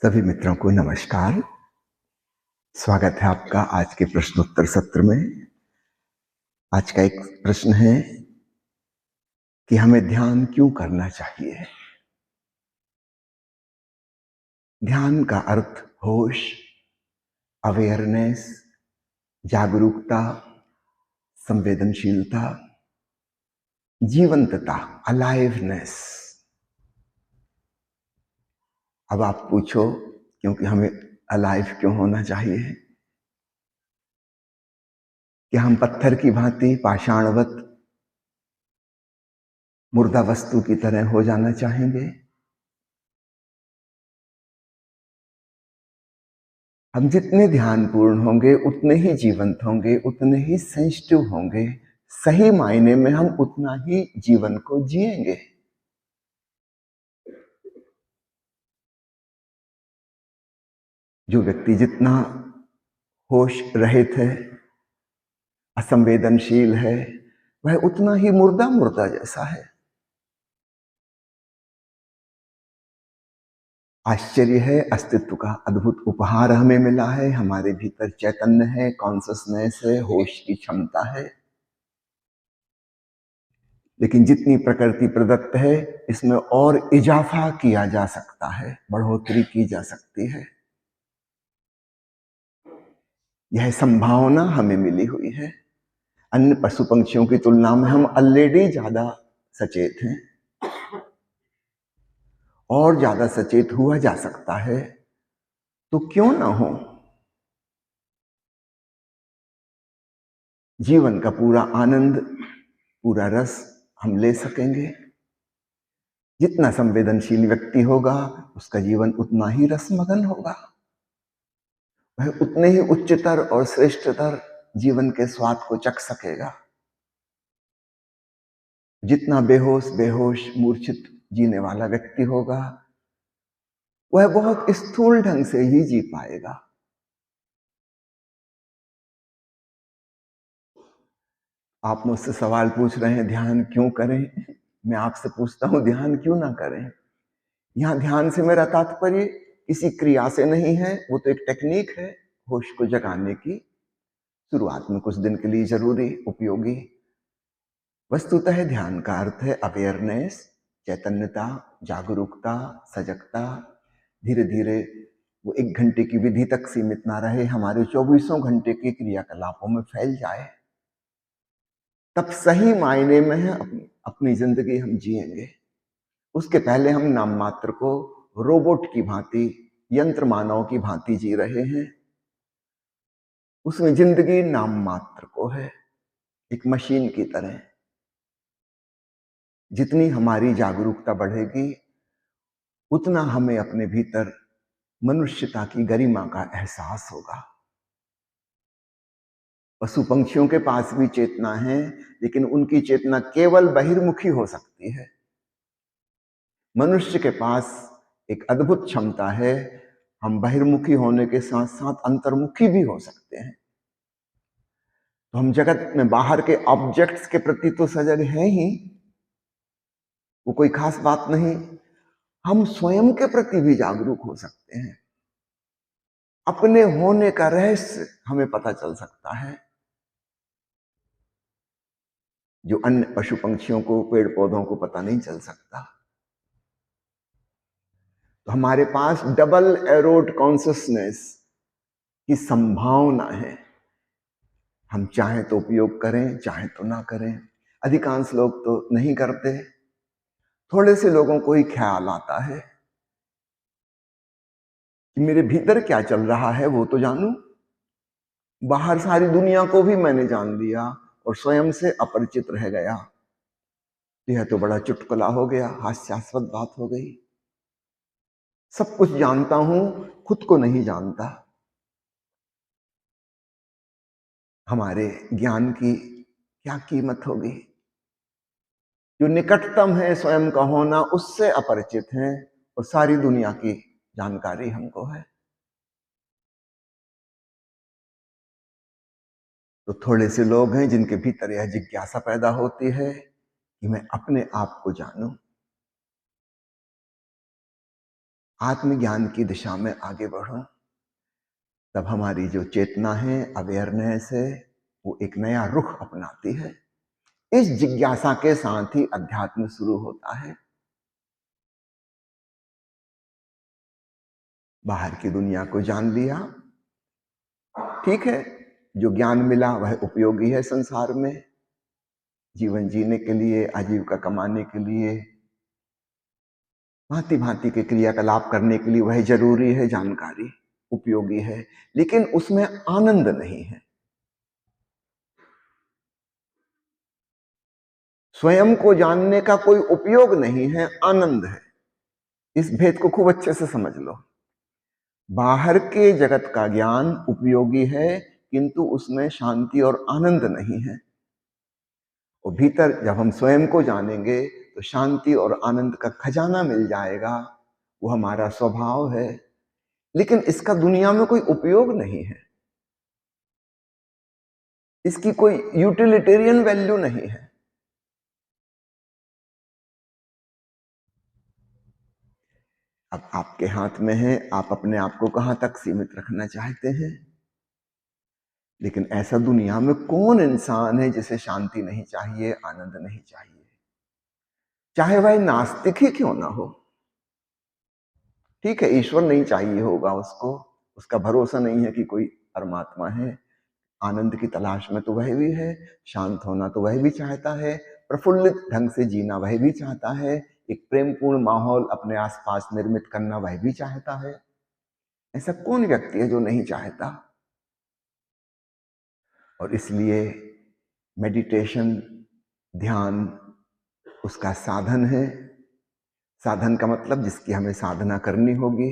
सभी मित्रों को नमस्कार। स्वागत है आपका आज के प्रश्नोत्तर सत्र में। आज का एक प्रश्न है कि हमें ध्यान क्यों करना चाहिए। ध्यान का अर्थ होश, अवेयरनेस, जागरूकता, संवेदनशीलता, जीवंतता, अलाइवनेस। अब आप पूछो क्योंकि हमें अलाइव क्यों होना चाहिए? कि हम पत्थर की भांति पाषाणवत मुर्दा वस्तु की तरह हो जाना चाहेंगे? हम जितने ध्यानपूर्ण होंगे उतने ही जीवंत होंगे, उतने ही सेंसिटिव होंगे। सही मायने में हम उतना ही जीवन को जिएंगे। जो व्यक्ति जितना होश रहित है, असंवेदनशील है, वह उतना ही मुर्दा मुर्दा जैसा है। आश्चर्य है, अस्तित्व का अद्भुत उपहार हमें मिला है। हमारे भीतर चैतन्य है, कॉन्शसनेस है, होश की क्षमता है। लेकिन जितनी प्रकृति प्रदत्त है, इसमें और इजाफा किया जा सकता है, बढ़ोतरी की जा सकती है। यह संभावना हमें मिली हुई है। अन्य पशु पंक्षियों की तुलना में हम ऑलरेडी ज्यादा सचेत हैं, और ज्यादा सचेत हुआ जा सकता है, तो क्यों ना हो। जीवन का पूरा आनंद, पूरा रस हम ले सकेंगे। जितना संवेदनशील व्यक्ति होगा, उसका जीवन उतना ही रसमगन होगा। वह उतने ही उच्चतर और श्रेष्ठतर जीवन के स्वाद को चख सकेगा। जितना बेहोश बेहोश मूर्छित जीने वाला व्यक्ति होगा, वह बहुत स्थूल ढंग से ही जी पाएगा। आप मुझसे सवाल पूछ रहे हैं ध्यान क्यों करें, मैं आपसे पूछता हूं ध्यान क्यों ना करें। यहां ध्यान से मेरा तात्पर्य किसी क्रिया से नहीं है, वो तो एक टेक्निक है होश को जगाने की। शुरुआत में कुछ दिन के लिए जरूरी, उपयोगी। वस्तुतः ध्यान का अर्थ है अवेयरनेस, चैतन्यता, जागरूकता, सजगता। धीरे धीरे वो 1 घंटे की विधि तक सीमित ना रहे, हमारे 24 घंटे के क्रियाकलापों में फैल जाए। तब सही मायने में है अपनी जिंदगी हम जिएंगे। उसके पहले हम नाम मात्र को रोबोट की भांति, यंत्र मानव की भांति जी रहे हैं। उसमें जिंदगी नाम मात्र को है, एक मशीन की तरह। जितनी हमारी जागरूकता बढ़ेगी, उतना हमें अपने भीतर मनुष्यता की गरिमा का एहसास होगा। पशु पंक्षियों के पास भी चेतना है, लेकिन उनकी चेतना केवल बहिर्मुखी हो सकती है। मनुष्य के पास एक अद्भुत क्षमता है, हम बहिर्मुखी होने के साथ साथ अंतर्मुखी भी हो सकते हैं। तो हम जगत में बाहर के ऑब्जेक्ट्स के प्रति तो सजग हैं ही, वो कोई खास बात नहीं। हम स्वयं के प्रति भी जागरूक हो सकते हैं। अपने होने का रहस्य हमें पता चल सकता है, जो अन्य पशु पंक्षियों को, पेड़ पौधों को पता नहीं चल सकता। तो हमारे पास डबल एरोड कॉन्शसनेस की संभावना है। हम चाहें तो उपयोग करें, चाहें तो ना करें। अधिकांश लोग तो नहीं करते। थोड़े से लोगों को ही ख्याल आता है कि मेरे भीतर क्या चल रहा है वो तो जानूं। बाहर सारी दुनिया को भी मैंने जान लिया और स्वयं से अपरिचित रह गया। यह तो बड़ा चुटकुला हो गया, हास्यास्पद बात हो गई। सब कुछ जानता हूं, खुद को नहीं जानता। हमारे ज्ञान की क्या कीमत होगी? जो निकटतम है स्वयं का होना, उससे अपरिचित हैं, और सारी दुनिया की जानकारी हमको है। तो थोड़े से लोग हैं जिनके भीतर यह जिज्ञासा पैदा होती है कि मैं अपने आप को जानूं। आत्मज्ञान की दिशा में आगे बढ़ो, तब हमारी जो चेतना है, अवेयरनेस है, वो एक नया रुख अपनाती है। इस जिज्ञासा के साथ ही अध्यात्म शुरू होता है। बाहर की दुनिया को जान लिया, ठीक है, जो ज्ञान मिला वह उपयोगी है संसार में, जीवन जीने के लिए, आजीविका कमाने के लिए, भांति भांति के क्रियाकलाप करने के लिए वह जरूरी है, जानकारी उपयोगी है, लेकिन उसमें आनंद नहीं है। स्वयं को जानने का कोई उपयोग नहीं है, आनंद है। इस भेद को खूब अच्छे से समझ लो। बाहर के जगत का ज्ञान उपयोगी है, किंतु उसमें शांति और आनंद नहीं है। और भीतर जब हम स्वयं को जानेंगे तो शांति और आनंद का खजाना मिल जाएगा। वो हमारा स्वभाव है, लेकिन इसका दुनिया में कोई उपयोग नहीं है, इसकी कोई यूटिलिटेरियन वैल्यू नहीं है। अब आपके हाथ में है, आप अपने आप को कहां तक सीमित रखना चाहते हैं। लेकिन ऐसा दुनिया में कौन इंसान है जिसे शांति नहीं चाहिए, आनंद नहीं चाहिए, चाहे वह नास्तिक ही क्यों ना हो। ठीक है, ईश्वर नहीं चाहिए होगा उसको, उसका भरोसा नहीं है कि कोई परमात्मा है। आनंद की तलाश में तो वह भी है, शांत होना तो वह भी चाहता है, प्रफुल्लित ढंग से जीना वह भी चाहता है, एक प्रेमपूर्ण माहौल अपने आसपास निर्मित करना वह भी चाहता है। ऐसा कौन व्यक्ति है जो नहीं चाहता। और इसलिए मेडिटेशन, ध्यान उसका साधन है। साधन का मतलब जिसकी हमें साधना करनी होगी,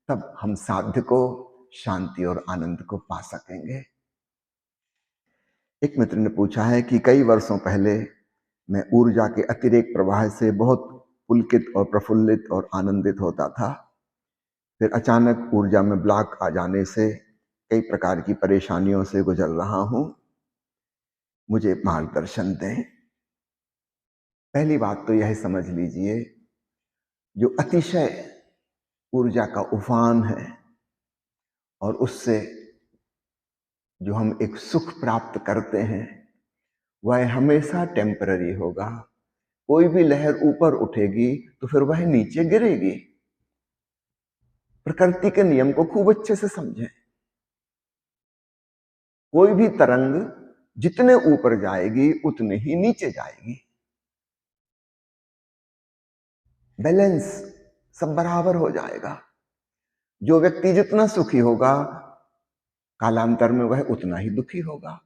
तब हम साध्य को, शांति और आनंद को पा सकेंगे। एक मित्र ने पूछा है कि कई वर्षों पहले मैं ऊर्जा के अतिरेक प्रवाह से बहुत पुलकित और प्रफुल्लित और आनंदित होता था। फिर अचानक ऊर्जा में ब्लॉक आ जाने से कई प्रकार की परेशानियों से गुजर रहा हूं, मुझे मार्गदर्शन दें। पहली बात तो यह समझ लीजिए, जो अतिशय ऊर्जा का उफान है और उससे जो हम एक सुख प्राप्त करते हैं, वह हमेशा टेम्पररी होगा। कोई भी लहर ऊपर उठेगी तो फिर वह नीचे गिरेगी। प्रकृति के नियम को खूब अच्छे से समझें। कोई भी तरंग जितने ऊपर जाएगी उतने ही नीचे जाएगी। बैलेंस सब बराबर हो जाएगा। जो व्यक्ति जितना सुखी होगा, कालांतर में वह उतना ही दुखी होगा।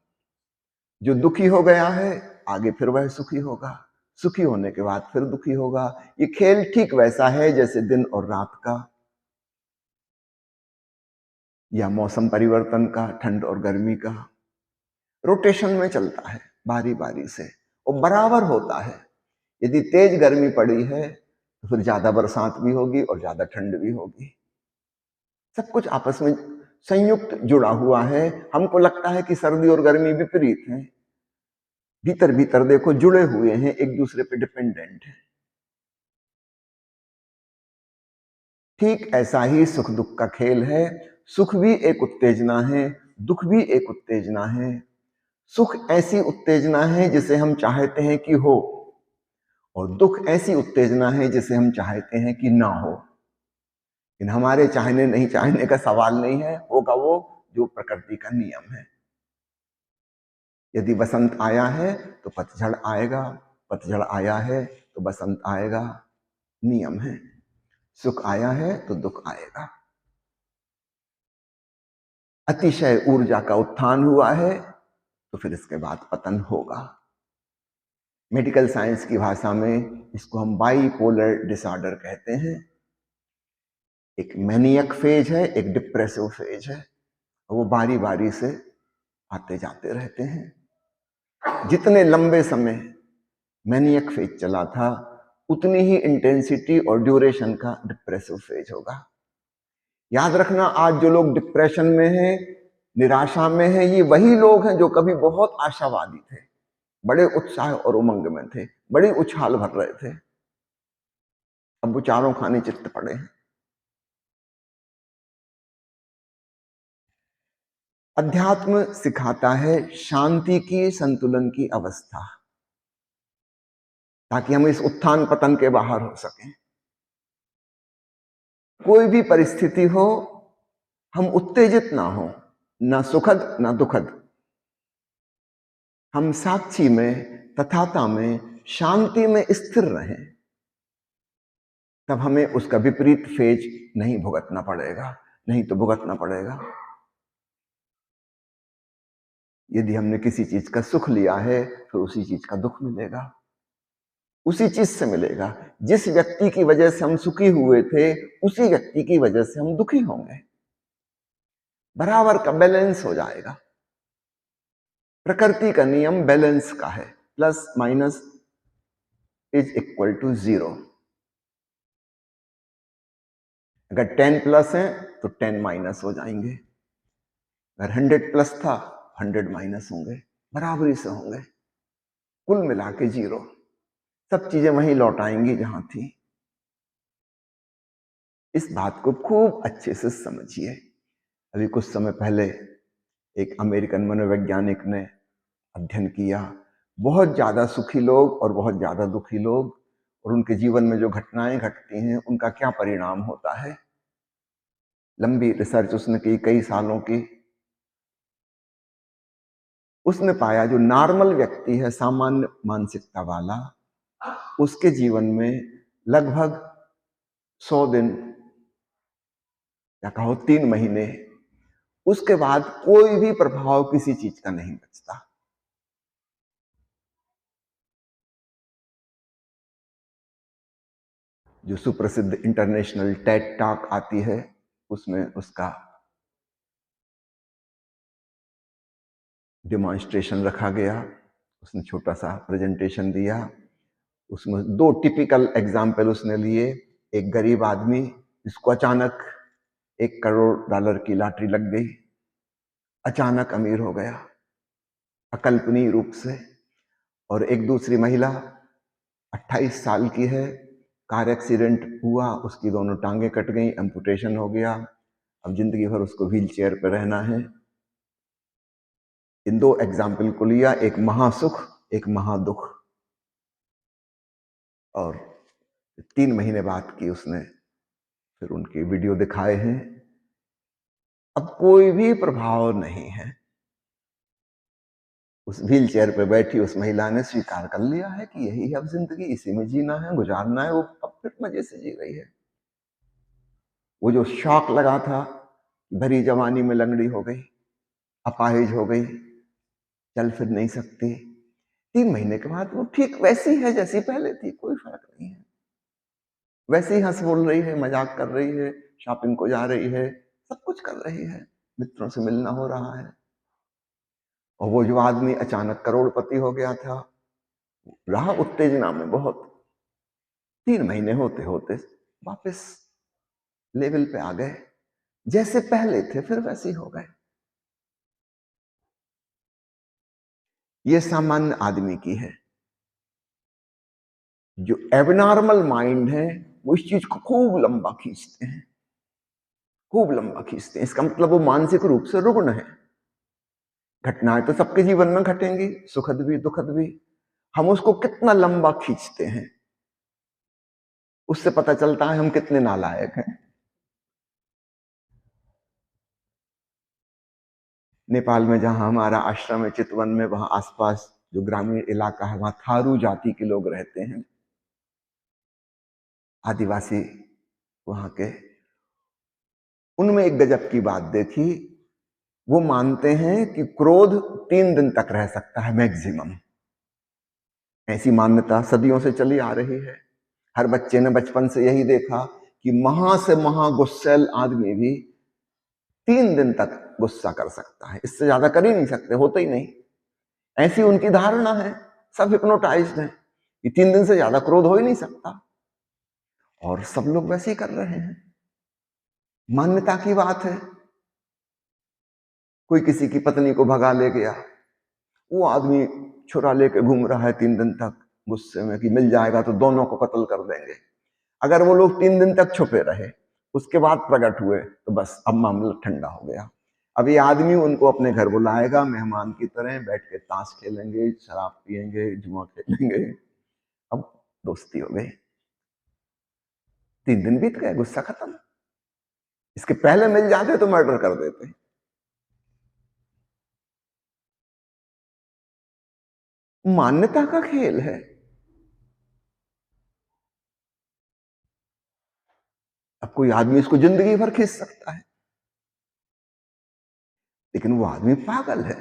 जो दुखी हो गया है, आगे फिर वह सुखी होगा, सुखी होने के बाद फिर दुखी होगा। ये खेल ठीक वैसा है जैसे दिन और रात का, या मौसम परिवर्तन का, ठंड और गर्मी का। रोटेशन में चलता है, बारी बारी से, और बराबर होता है। यदि तेज गर्मी पड़ी है तो फिर ज्यादा बरसात भी होगी और ज्यादा ठंड भी होगी। सब कुछ आपस में संयुक्त जुड़ा हुआ है। हमको लगता है कि सर्दी और गर्मी विपरीत हैं, भीतर भीतर देखो जुड़े हुए हैं, एक दूसरे पे डिपेंडेंट है। ठीक ऐसा ही सुख दुख का खेल है। सुख भी एक उत्तेजना है, दुख भी एक उत्तेजना है। सुख ऐसी उत्तेजना है जिसे हम चाहते हैं कि हो, और दुख ऐसी उत्तेजना है जिसे हम चाहते हैं कि ना हो। लेकिन हमारे चाहने नहीं चाहने का सवाल नहीं है, होगा वो जो प्रकृति का नियम है। यदि बसंत आया है तो पतझड़ आएगा, पतझड़ आया है तो बसंत आएगा, नियम है। सुख आया है तो दुख आएगा। अतिशय ऊर्जा का उत्थान हुआ है तो फिर इसके बाद पतन होगा। मेडिकल साइंस की भाषा में इसको हम बाइपोलर डिसऑर्डर कहते हैं। एक मैनियक फेज है, एक डिप्रेसिव फेज है, वो बारी बारी से आते जाते रहते हैं। जितने लंबे समय मैनियक फेज चला था, उतनी ही इंटेंसिटी और ड्यूरेशन का डिप्रेसिव फेज होगा। याद रखना, आज जो लोग डिप्रेशन में हैं, निराशा में हैं, ये वही लोग हैं जो कभी बहुत आशावादी थे, बड़े उत्साह और उमंग में थे, बड़ी उछाल भर रहे थे। अब वो चारों खाने चित्त पड़े हैं। अध्यात्म सिखाता है शांति की, संतुलन की अवस्था, ताकि हम इस उत्थान पतन के बाहर हो सकें। कोई भी परिस्थिति हो, हम उत्तेजित ना हो, ना सुखद ना दुखद। हम साक्षी में, तथाता में, शांति में स्थिर रहें, तब हमें उसका विपरीत फेज नहीं भुगतना पड़ेगा, नहीं तो भुगतना पड़ेगा। यदि हमने किसी चीज का सुख लिया है तो उसी चीज का दुख मिलेगा, उसी चीज से मिलेगा। जिस व्यक्ति की वजह से हम सुखी हुए थे, उसी व्यक्ति की वजह से हम दुखी होंगे। बराबर का बैलेंस हो जाएगा। प्रकृति का नियम बैलेंस का है, plus minus is equal to 0। अगर 10 प्लस है तो 10 माइनस हो जाएंगे, अगर 100 प्लस था 100 माइनस होंगे, बराबरी से होंगे, कुल मिला के 0। सब चीजें वहीं लौट आएंगी जहां थी। इस बात को खूब अच्छे से समझिए। अभी कुछ समय पहले एक अमेरिकन मनोवैज्ञानिक ने अध्ययन किया, बहुत ज्यादा सुखी लोग और बहुत ज्यादा दुखी लोग, और उनके जीवन में जो घटनाएं घटती हैं उनका क्या परिणाम होता है। लंबी रिसर्च उसने की, कई सालों की। उसने पाया जो नॉर्मल व्यक्ति है, सामान्य मानसिकता वाला, उसके जीवन में लगभग 100 दिन या कहो 3 महीने, उसके बाद कोई भी प्रभाव किसी चीज का नहीं बचता। जो सुप्रसिद्ध इंटरनेशनल टेड टॉक आती है, उसमें उसका डेमोन्स्ट्रेशन रखा गया। उसने छोटा सा प्रेजेंटेशन दिया। उसमें 2 टिपिकल एग्जाम्पल उसने लिए। एक गरीब आदमी जिसको अचानक $1 करोड़ की लॉटरी लग गई, अचानक अमीर हो गया अकल्पनीय रूप से। और एक दूसरी महिला 28 साल की है, कार एक्सीडेंट हुआ, उसकी दोनों टांगें कट गई, एम्पुटेशन हो गया, अब जिंदगी भर उसको व्हील चेयर पर रहना है। इन 2 एग्जाम्पल को लिया, एक महासुख एक महादुख, और 3 महीने बाद की उसने फिर उनकी वीडियो दिखाए हैं। अब कोई भी प्रभाव नहीं है। उस व्हील चेयर पर बैठी उस महिला ने स्वीकार कर लिया है कि यही है अब जिंदगी, इसी में जीना है, गुजारना है। वो अब फिर मजे से जी रही है। वो जो शौक लगा था, भरी जवानी में लंगड़ी हो गई, अपाहिज हो गई, चल फिर नहीं सकती, 3 महीने के बाद वो ठीक वैसी है जैसी पहले थी, कोई फर्क नहीं है। वैसे ही हंस बोल रही है, मजाक कर रही है, शॉपिंग को जा रही है, सब कुछ कर रही है, मित्रों से मिलना हो रहा है। और वो जो आदमी अचानक करोड़पति हो गया था, रहा उत्तेजना में बहुत, 3 महीने होते होते वापस लेवल पे आ गए, जैसे पहले थे फिर वैसे ही हो गए। ये सामान्य आदमी की है। जो एबनॉर्मल माइंड है वो इस चीज को खूब लंबा खींचते हैं, खूब लंबा खींचते हैं। इसका मतलब वो मानसिक रूप से रुग्ण है। घटनाएं तो सबके जीवन में घटेंगी, सुखद भी दुखद भी। हम उसको कितना लंबा खींचते हैं, उससे पता चलता है हम कितने नालायक हैं। नेपाल में जहां हमारा आश्रम है चितवन में, वहां आसपास जो ग्रामीण इलाका है, वहां थारू जाति के लोग रहते हैं, आदिवासी वहां के। उनमें एक गजब की बात देखी, वो मानते हैं कि क्रोध 3 दिन तक रह सकता है मैक्सिमम। ऐसी मान्यता सदियों से चली आ रही है। हर बच्चे ने बचपन से यही देखा कि महा से महा गुस्सैल आदमी भी 3 दिन तक गुस्सा कर सकता है, इससे ज्यादा कर ही नहीं सकते, होता ही नहीं। ऐसी उनकी धारणा है, सब हिप्नोटाइज्ड है कि 3 दिन से ज्यादा क्रोध हो ही नहीं सकता, और सब लोग वैसे ही कर रहे हैं। मान्यता की बात है। कोई किसी की पत्नी को भगा ले गया, वो आदमी छुरा लेके घूम रहा है 3 दिन तक गुस्से में कि मिल जाएगा तो दोनों को कत्ल कर देंगे। अगर वो लोग 3 दिन तक छुपे रहे, उसके बाद प्रकट हुए, तो बस अब मामला ठंडा हो गया। अब ये आदमी उनको अपने घर बुलाएगा मेहमान की तरह, बैठ के ताश खेलेंगे, शराब पियेंगे, जुआ खेलेंगे। अब दोस्ती हो गई। 3 दिन बीत गए, गुस्सा खत्म। इसके पहले मिल जाते तो मर्डर कर देते। मान्यता का खेल है। अब कोई आदमी इसको जिंदगी भर खींच सकता है, लेकिन वो आदमी पागल है।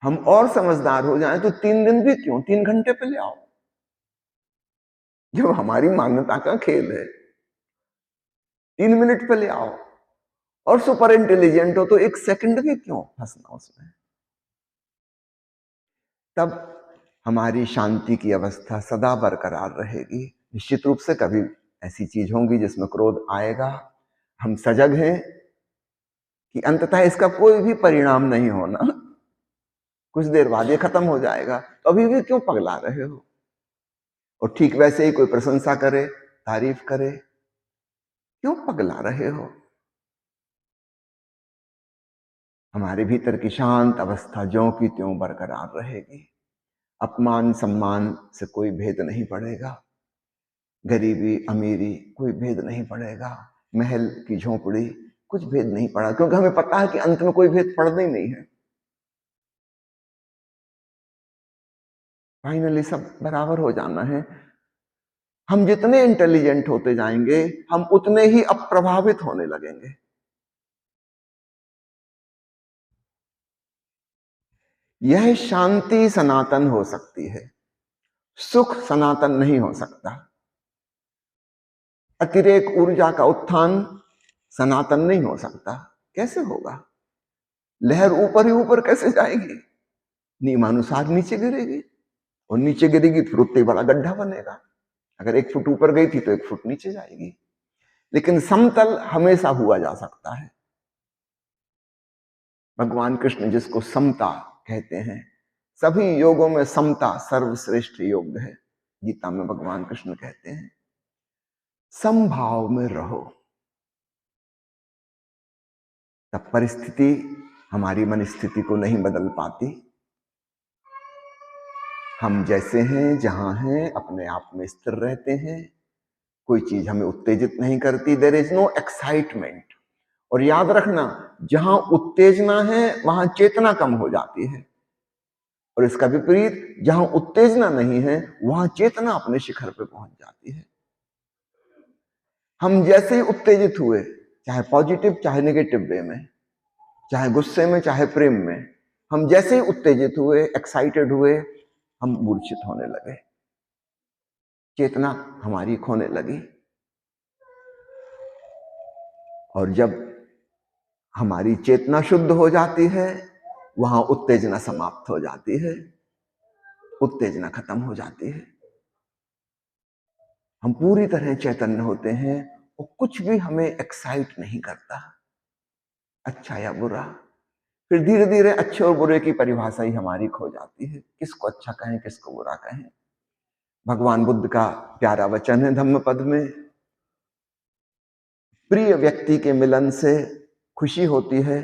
हम और समझदार हो जाएं तो 3 दिन भी क्यों, 3 घंटे पे ले आओ। जब हमारी मान्यता का खेल है, 3 मिनट पे ले आओ। और सुपर इंटेलिजेंट हो तो 1 सेकंड भी क्यों फंसना उसमें। तब हमारी शांति की अवस्था सदा बरकरार रहेगी। निश्चित रूप से कभी ऐसी चीज होंगी जिसमें क्रोध आएगा। हम सजग हैं कि अंततः इसका कोई भी परिणाम नहीं होना, कुछ देर बाद ये खत्म हो जाएगा। तो अभी भी क्यों पगला रहे हो। और ठीक वैसे ही कोई प्रशंसा करे, तारीफ करे, क्यों पगला रहे हो। हमारे भीतर की शांत अवस्था ज्यों की त्यों बरकरार रहेगी। अपमान सम्मान से कोई भेद नहीं पड़ेगा, गरीबी अमीरी कोई भेद नहीं पड़ेगा, महल की झोपड़ी कुछ भेद नहीं पड़ा, क्योंकि हमें पता है कि अंत में कोई भेद पड़ना ही नहीं है। फाइनली सब बराबर हो जाना है। हम जितने इंटेलिजेंट होते जाएंगे, हम उतने ही अप्रभावित होने लगेंगे। यह शांति सनातन हो सकती है, सुख सनातन नहीं हो सकता। अतिरेक ऊर्जा का उत्थान सनातन नहीं हो सकता। कैसे होगा। लहर ऊपर ही ऊपर कैसे जाएगी, नियमानुसार नीचे गिरेगी, और नीचे गिरेगी तो उतने बड़ा गड्ढा बनेगा। अगर 1 फुट ऊपर गई थी तो 1 फुट नीचे जाएगी। लेकिन समतल हमेशा हुआ जा सकता है। भगवान कृष्ण जिसको समता कहते हैं, सभी योगों में समता सर्वश्रेष्ठ योग है, गीता में भगवान कृष्ण कहते हैं। समभाव में रहो, तब परिस्थिति हमारी मन स्थिति को नहीं बदल पाती। हम जैसे हैं, जहां हैं, अपने आप में स्थिर रहते हैं। कोई चीज हमें उत्तेजित नहीं करती। There is no excitement. और याद रखना, जहां उत्तेजना है वहां चेतना कम हो जाती है, और इसका विपरीत, जहां उत्तेजना नहीं है वहां चेतना अपने शिखर पे पहुंच जाती है। हम जैसे ही उत्तेजित हुए, चाहे पॉजिटिव चाहे नेगेटिव वे में, चाहे गुस्से में चाहे प्रेम में, हम जैसे ही उत्तेजित हुए, एक्साइटेड हुए, हम मूर्छित होने लगे, चेतना हमारी खोने लगी। और जब हमारी चेतना शुद्ध हो जाती है, वहां उत्तेजना समाप्त हो जाती है, उत्तेजना खत्म हो जाती है। हम पूरी तरह चैतन्य होते हैं और कुछ भी हमें एक्साइट नहीं करता, अच्छा या बुरा। फिर धीरे धीरे अच्छे और बुरे की परिभाषा ही हमारी खो जाती है, किसको अच्छा कहें किसको बुरा कहें। भगवान बुद्ध का प्यारा वचन है धम्मपद में, प्रिय व्यक्ति के मिलन से खुशी होती है,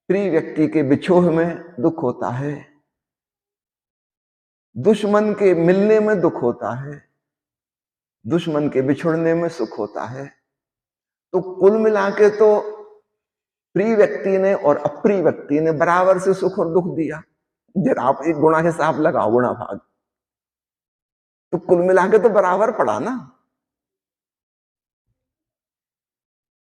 प्रिय व्यक्ति के बिछोह में दुख होता है, दुश्मन के मिलने में दुख होता है, दुश्मन के बिछुड़ने में सुख होता है। तो कुल मिला के तो प्रिय व्यक्ति ने और अप्रिय व्यक्ति ने बराबर से सुख और दुख दिया। जरा आप एक गुणा हिसाब लगाओ, गुणा भाग, तो कुल मिला के तो बराबर पड़ा ना।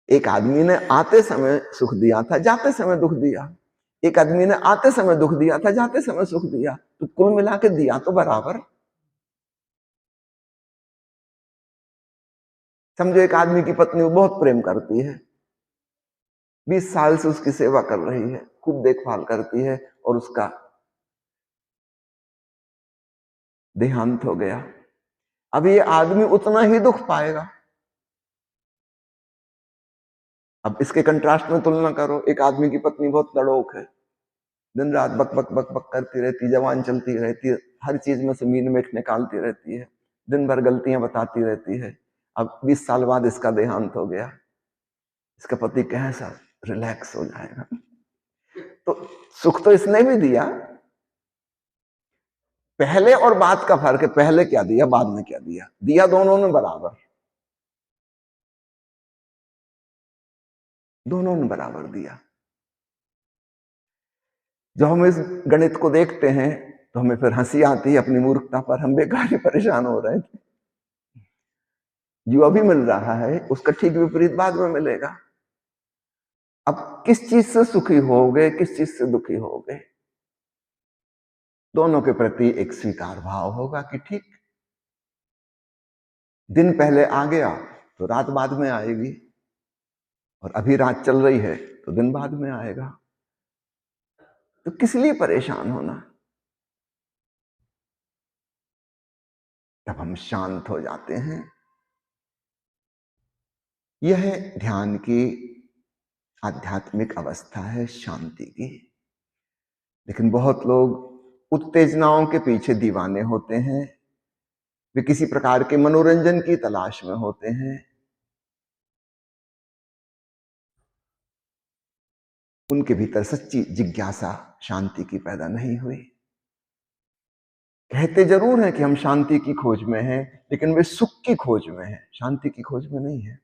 एक आदमी ने आते समय सुख दिया था, जाते समय दुख दिया। एक आदमी ने आते समय दुख दिया था, जाते समय सुख दिया। तो कुल मिला के दिया तो बराबर। समझो एक आदमी की पत्नी वो बहुत प्रेम करती है, 20 साल से उसकी सेवा कर रही है, खूब देखभाल करती है, और उसका देहांत हो गया। अब ये आदमी उतना ही दुख पाएगा। अब इसके कंट्रास्ट में तुलना करो, एक आदमी की पत्नी बहुत लड़ोक है, दिन रात बक बक बक बक करती रहती है, जवान चलती रहती है, हर चीज में से मीन मेख निकालती रहती है, दिन भर गलतियां बताती रहती है। अब 20 साल बाद इसका देहांत हो गया। इसका पति कैसा रिलैक्स हो जाएगा। तो सुख तो इसने भी दिया, पहले और बाद का फर्क है, पहले क्या दिया बाद में क्या दिया, दिया दोनों ने बराबर, दोनों ने बराबर दिया। जब हम इस गणित को देखते हैं तो हमें फिर हंसी आती है अपनी मूर्खता पर, हम बेकार ही परेशान हो रहे थे। जो अभी मिल रहा है उसका ठीक विपरीत बाद में मिलेगा। अब किस चीज से सुखी होगे, किस चीज से दुखी होगे, दोनों के प्रति एक स्वीकार भाव होगा कि ठीक, दिन पहले आ गया तो रात बाद में आएगी, और अभी रात चल रही है तो दिन बाद में आएगा, तो किस लिए परेशान होना। तब हम शांत हो जाते हैं। यह ध्यान की आध्यात्मिक अवस्था है, शांति की। लेकिन बहुत लोग उत्तेजनाओं के पीछे दीवाने होते हैं, वे किसी प्रकार के मनोरंजन की तलाश में होते हैं, उनके भीतर सच्ची जिज्ञासा शांति की पैदा नहीं हुई। कहते जरूर हैं कि हम शांति की खोज में हैं, लेकिन वे सुख की खोज में हैं, शांति की खोज में नहीं है।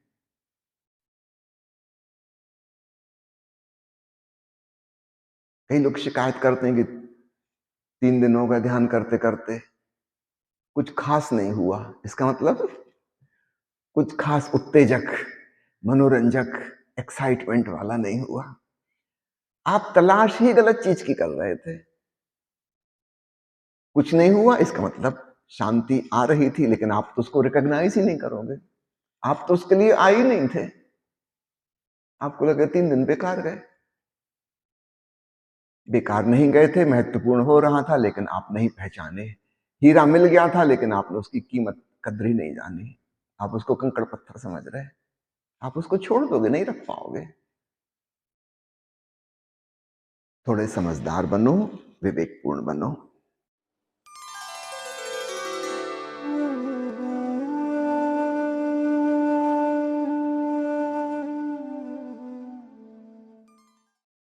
कई लोग शिकायत करते हैं कि 3 दिन हो गए ध्यान करते करते, कुछ खास नहीं हुआ। इसका मतलब कुछ खास उत्तेजक, मनोरंजक, एक्साइटमेंट वाला नहीं हुआ। आप तलाश ही गलत चीज की कर रहे थे। कुछ नहीं हुआ इसका मतलब शांति आ रही थी, लेकिन आप तो उसको रिकॉग्नाइज ही नहीं करोगे। आप तो उसके लिए आए ही नहीं थे, आपको लगे 3 दिन बेकार गए। बेकार नहीं गए थे, महत्वपूर्ण हो रहा था, लेकिन आप नहीं पहचाने। हीरा मिल गया था, लेकिन आपने उसकी कीमत कदर ही नहीं जानी। आप उसको कंकड़ पत्थर समझ रहे, आप उसको छोड़ दोगे, नहीं रख पाओगे। थोड़े समझदार बनो, विवेकपूर्ण बनो।